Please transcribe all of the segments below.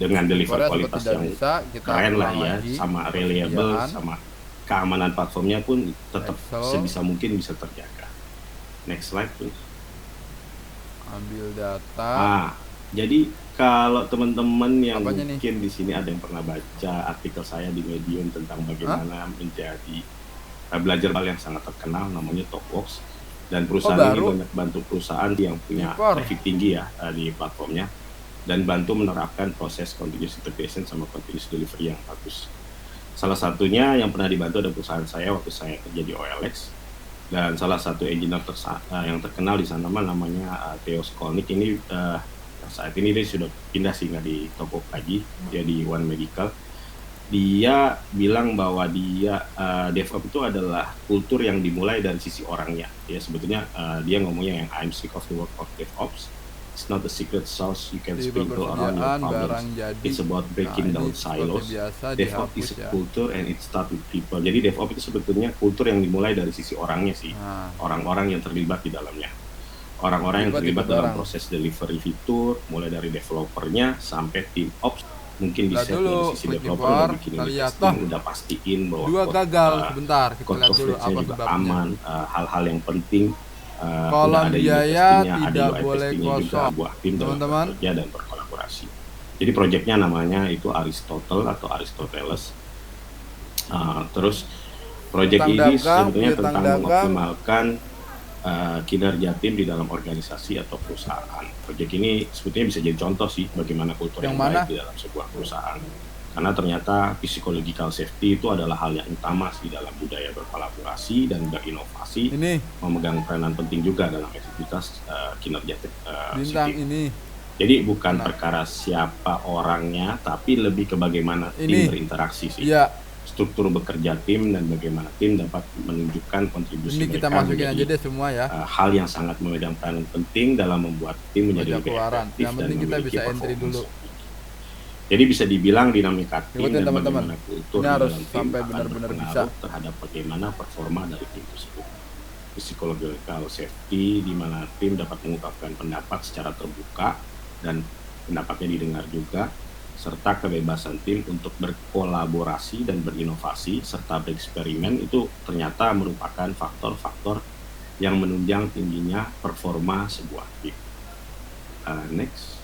dengan deliver Korea kualitas tidak yang bisa, kita keren lah ulang ya, lagi sama reliable, pekerjaan sama keamanan platformnya pun tetap Excel, sebisa mungkin bisa terjaga. Next slide please. ambil data. Jadi kalau teman-teman yang Apanya nih? mungkin di sini ada yang pernah baca artikel saya di Medium tentang bagaimana menjadi belajar hal yang sangat terkenal namanya TalkWorks, dan perusahaan ini baru? banyak bantu perusahaan yang punya Impor. traffic tinggi ya di platformnya, dan bantu menerapkan proses continuous integration sama continuous delivery yang bagus. Salah satunya yang pernah dibantu ada perusahaan saya waktu saya kerja di OLX, dan salah satu engineer yang terkenal di sana namanya Theo Skolnick. Ini saat ini dia sudah pindah sih, nggak di Toko lagi, dia di One Medical. Dia bilang bahwa DevOps itu adalah kultur yang dimulai dari sisi orangnya. Ya sebetulnya dia ngomongnya yang I'm sick of the work of DevOps. It's not the secret sauce you can sprinkle around your problems. It's about breaking down silos. DevOps is a culture and it starts with people. Jadi DevOps itu sebetulnya kultur yang dimulai dari sisi orangnya sih. Orang-orang yang terlibat di dalamnya. Orang-orang yang terlibat dalam proses delivery fitur, mulai dari developernya sampai tim ops. Mungkin bisa dari sisi developer udah bikin testing, udah pastiin bahwa code coverage-nya juga aman, hal-hal yang penting udah ada unit testingnya, ada UI testingnya juga, buah tim dalam bekerja dan berkolaborasi. Jadi projectnya namanya itu Aristotle atau Aristoteles. Terus project ini sebetulnya tentang mengoptimalkan kinerja tim di dalam organisasi atau perusahaan. Proyek ini sebetulnya bisa jadi contoh sih bagaimana kultur yang baik di dalam sebuah perusahaan. Karena ternyata psychological safety itu adalah hal yang utama sih dalam budaya berkolaborasi dan berinovasi, memegang peranan penting juga dalam aktivitas kinerja safety. Jadi bukan perkara siapa orangnya, tapi lebih ke bagaimana tim berinteraksi sih. Struktur bekerja tim dan bagaimana tim dapat menunjukkan kontribusi mereka menjadi hal yang sangat memegang peranan penting dalam membuat tim menjadi lebih efektif dan memiliki performance. Jadi bisa dibilang dinamika tim dan bagaimana kultur dalam tim akan berpengaruh terhadap bagaimana performa dari tim tersebut. Psychological safety di mana tim dapat mengungkapkan pendapat secara terbuka dan pendapatnya didengar juga, serta kebebasan tim untuk berkolaborasi dan berinovasi serta bereksperimen itu ternyata merupakan faktor-faktor yang menunjang tingginya performa sebuah tim. Next.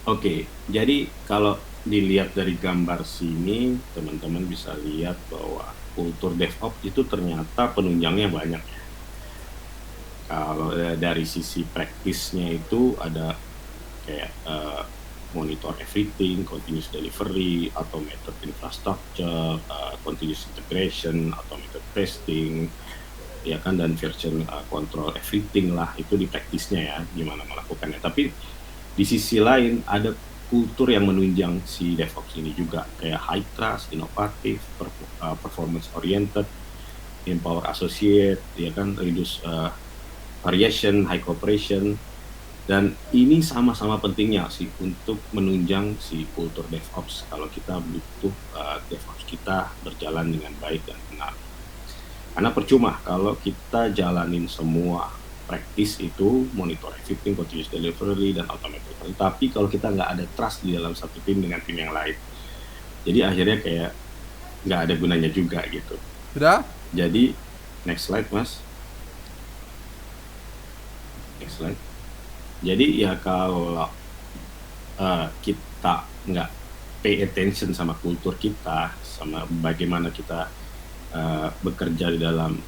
Oke, jadi kalau dilihat dari gambar sini, teman-teman bisa lihat bahwa kultur DevOps itu ternyata penunjangnya banyak. Kalau dari sisi praktisnya itu ada kayak monitor everything, continuous delivery, automated infrastructure, continuous integration, automated testing, ya kan, dan version control everything lah, itu di praktisnya ya gimana melakukannya. Tapi di sisi lain ada kultur yang menunjang si DevOps ini juga, kayak high trust, inovatif, performance oriented, empower associate, ya kan, reduce variation, high cooperation. Dan ini sama-sama pentingnya sih untuk menunjang si kultur DevOps kalau kita butuh DevOps kita berjalan dengan baik dan benar. Karena percuma kalau kita jalanin semua practice itu, monitor everything, continuous delivery, dan automated. Tapi kalau kita nggak ada trust di dalam satu tim dengan tim yang lain, jadi akhirnya kayak nggak ada gunanya juga gitu. Sudah? Jadi next slide mas. Next slide. Jadi ya kalau kita nggak pay attention sama kultur kita, sama bagaimana kita bekerja di dalam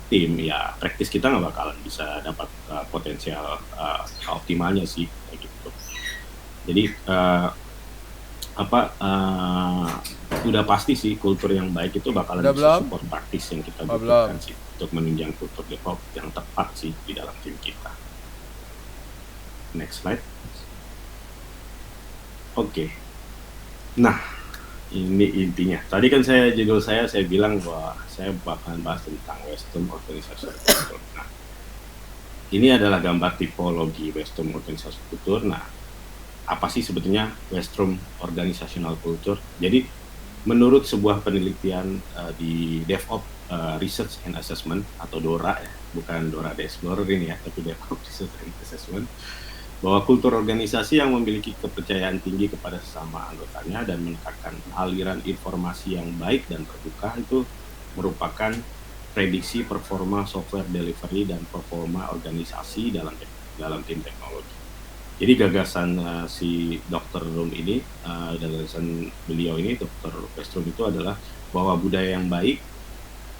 tim, ya praktis kita nggak bakalan bisa dapat potensial optimalnya sih kayak gitu. Jadi udah pasti sih kultur yang baik itu bakalan bisa support praktis yang kita butuhkan sih untuk menunjang kultur DevOps yang tepat sih di dalam tim kita. Next slide. Oke. Nah, ini intinya. Tadi kan judul saya bilang bahwa saya bakalan bahas tentang Western Organizational Culture. Nah, ini adalah gambar tipologi Western Organizational Culture. Nah, apa sih sebetulnya Western Organizational Culture? Jadi, menurut sebuah penelitian di DevOps Research and Assessment atau DORA ya, bukan DORA The Explorer ini ya, tapi DevOps Research and Assessment. bahwa kultur organisasi yang memiliki kepercayaan tinggi kepada sesama anggotanya dan menekankan aliran informasi yang baik dan terbuka itu merupakan prediksi performa software delivery dan performa organisasi dalam tim teknologi. Jadi gagasan si Dr. Rum ini, gagasan beliau ini, Dr. Westrum itu adalah bahwa budaya yang baik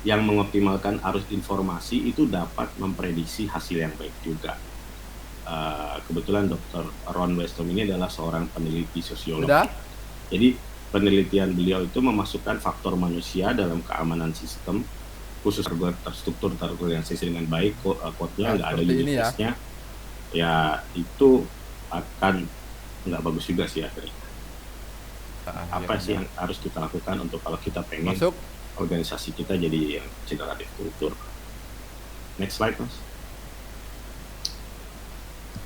yang mengoptimalkan arus informasi itu dapat memprediksi hasil yang baik juga. Kebetulan Dr. Ron Westrum ini adalah seorang peneliti sosiologi. Udah? Jadi penelitian beliau itu memasukkan faktor manusia dalam keamanan sistem, khusus terstruktur terorganisasi dengan baik, code-nya nggak ada unit test-nya, ya itu akan nggak bagus juga sih akhirnya. Apa sih yang harus kita lakukan untuk kalau kita pengen organisasi kita jadi yang generatif kultur? Next slide, Mas.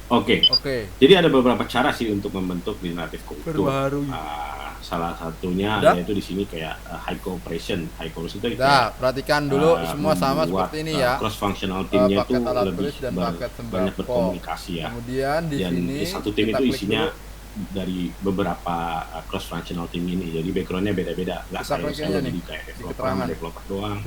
Oke. Jadi ada beberapa cara sih untuk membentuk generatif kultur. Salah satunya yaitu di sini kayak high cooperation. High cooperation itu perhatikan dulu semua sama seperti ini ya. Cross functional timnya itu lebih banyak berkomunikasi ya. Kemudian di sini satu tim itu isinya dari beberapa cross functional team ini. Jadi backgroundnya beda-beda. Nggak saya jadi kayak developer doang.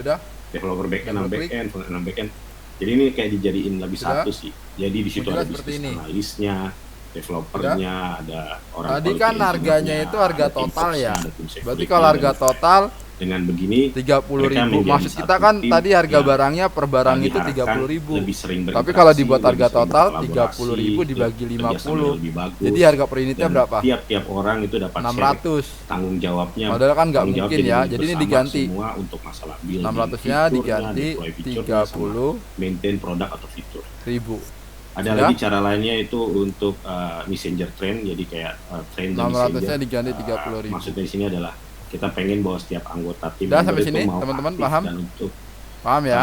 Developer backend, backend. Jadi ini kayak dijadiin lebih satu sih. Jadi di situ ada bisnis analisnya, developernya, ada orang. Tadi kan harganya itu harga total ya. Berarti kalau harga total dengan begini 30.000. Maksud kita kan tadi harga barangnya per barang itu 30.000. Tapi kalau dibuat harga total 30.000 dibagi 50. Jadi harga per unitnya berapa? Tiap orang itu dapat 600. Tanggung jawabnya. Padahal kan nggak mungkin ya. Jadi ini diganti. Semua untuk masalah 600-nya diganti 30 maintain produk atau fitur. 1000. Ada lagi cara lainnya itu untuk messenger train. Jadi kayak train dan messenger. 600-nya diganti 30.000. Maksudnya di sini adalah kita pengen bahwa setiap anggota tim sampai sini teman-teman paham? Dan untuk paham ya.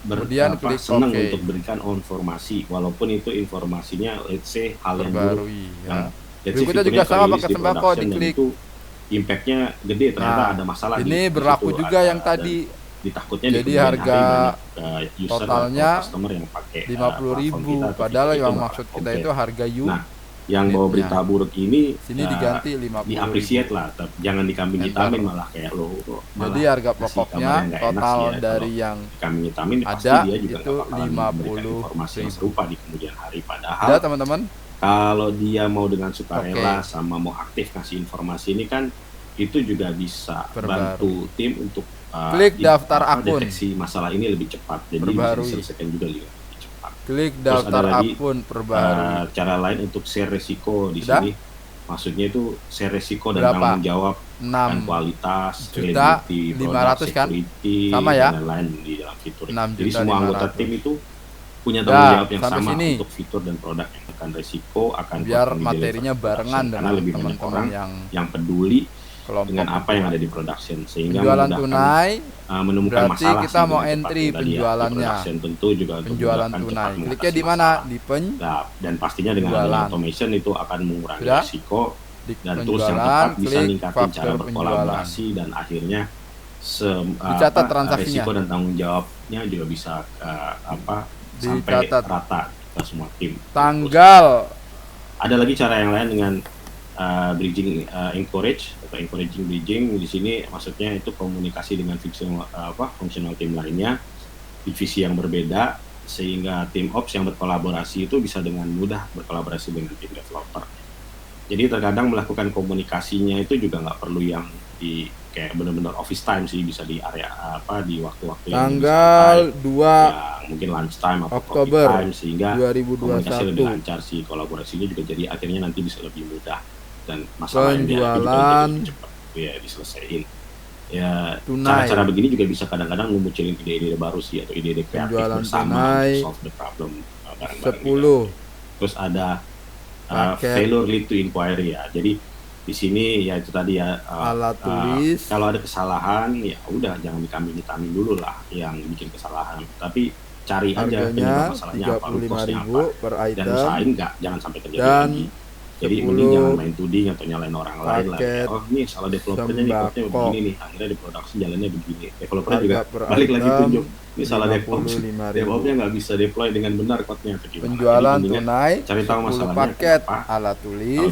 Kemudian klik senang untuk berikan informasi walaupun itu informasinya let's say hal yang buruk. Berikutnya juga sama pakai sembako, diklik. Impactnya gede, ternyata ada masalah. Ini berlaku juga yang tadi. Ditakutnya jadi harga totalnya customer yang pakai 50.000 padahal yang maksud kita itu harga yang bawa berita buruk ini sini diganti 50.000. Di-appreciate lah, jangan dikambing hitamin malah kayak lo. Jadi harga pokoknya total dari yang dikambing hitamin ada dia juga itu 50.000 informasi yang serupa di kemudian hari. Padahal ada teman-teman, kalau dia mau dengan sukarela sama mau aktif ngasih informasi ini kan itu juga bisa bantu tim untuk klik daftar akun. Deteksi masalah ini lebih cepat, jadi bisa diselesaikan juga lebih cepat. Klik daftar akun perbarui. Cara lain untuk share resiko di sini, maksudnya itu share resiko dan tanggung jawab dan kualitas, reliability, 500 kan? Sama ya? Dan lain di dalam fitur. Jadi semua anggota tim itu punya tanggung jawab yang sama untuk fitur dan produk yang akan resiko akan biar materinya barengan dengan lebih banyak orang yang peduli dengan apa yang ada di production sehingga penjualan tunai menemukan berarti masalah. Kita mau entry penjualannya. Tentu juga penjualan tunai. Kliknya di mana? Di dan pastinya dengan automation itu akan mengurangi risiko dan tools yang tepat bisa meningkatkan cara berkolaborasi dan akhirnya dicatat transaksinya. Risiko dan tanggung jawabnya juga bisa sampai rata ke semua tim. Tanggal. Ada lagi cara yang lain dengan bridging encouraging bridging. Di sini maksudnya itu komunikasi dengan functional team lainnya, divisi yang berbeda, sehingga tim ops yang berkolaborasi itu bisa dengan mudah berkolaborasi dengan tim developer. Jadi terkadang melakukan komunikasinya itu juga nggak perlu yang di kayak benar-benar office time sih, bisa di area di waktu-waktu tanggal 2 ya, mungkin lunch time atau Oktober time, sehingga 2021 komunikasi lebih lancar sih, kolaborasinya juga jadi akhirnya nanti bisa lebih mudah dan masalah penjualan lebih cepat ya diselesaikan. Ya cara-cara begini juga bisa kadang-kadang memunculin ide-ide baru sih atau ide-ide kreatif bersama solve the problem bareng-bareng. 10. Terus ada failure lead to inquiry ya. Jadi di sini ya itu tadi ya alat tulis. Kalau ada kesalahan ya udah jangan dikambing-hitaming dulu lah yang bikin kesalahan, tapi cari aja penyebab masalahnya apa, root cause-nya apa, per item, dan usahain jangan sampai terjadi dan lagi. Jadi mending jangan main tuding atau nyalain orang lain lah. Oh ini salah developernya nih, code-nya begini nih, akhirnya di produksi jalannya begini. Developernya juga balik lagi tunjuk, ini salah DevOps-nya nggak bisa deploy dengan benar code-nya. Penjualan tunai, cari tahu masalahnya, paket alat tulis,